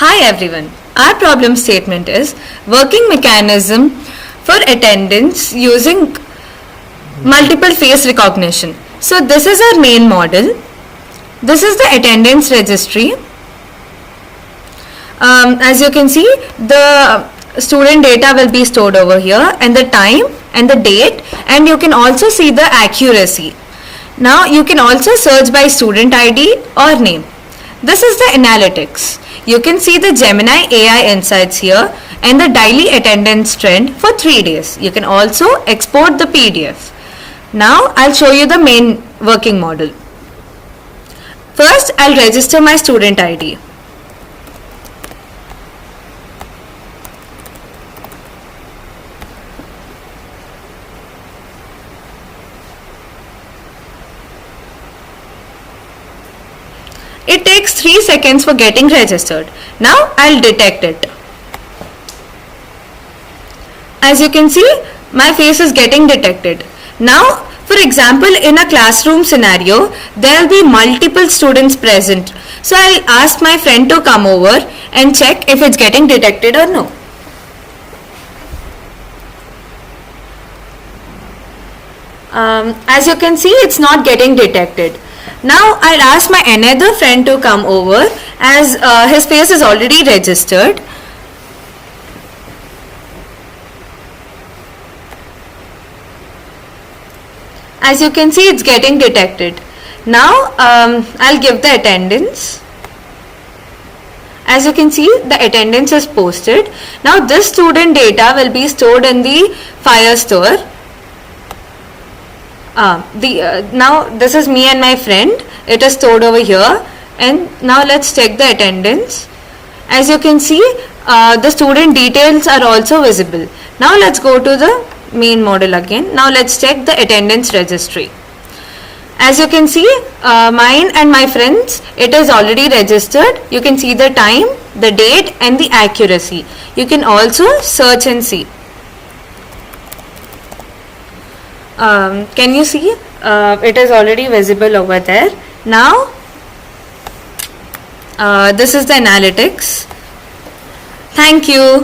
Hi everyone. Our problem statement is working mechanism for attendance using multiple face recognition. So this is our main model. This is the attendance registry. As you can see, the student data will be stored over here, and the time and the date, and you can also see the accuracy. Now you can also search by student ID or name. This is the analytics. You can see the Gemini AI insights here and the daily attendance trend for 3 days. You can also export the PDF. Now I'll show you the main working model. First, I'll register my student ID. It takes 3 seconds for getting registered. Now I'll detect it. As you can see, my face is getting detected. Now, for example, in a classroom scenario, there will be multiple students present. So I'll ask my friend to come over and check if it's getting detected or no. As you can see, it's not getting detected. Now I'll ask my another friend to come over as his face is already registered. As you can see, it's getting detected. Now I'll give the attendance. As you can see, the attendance is posted. Now this student data will be stored in the Firestore. Now this is me and my friend. It is stored over here, and now let's check the attendance. As you can see, the student details are also visible. Now let's go to the main model again. Now let's check the attendance registry. As you can see, mine and my friends, it is already registered. You can see the time, the date and the accuracy. You can also search and see. Can you see? It is already visible over there. Now this is the analytics. Thank you.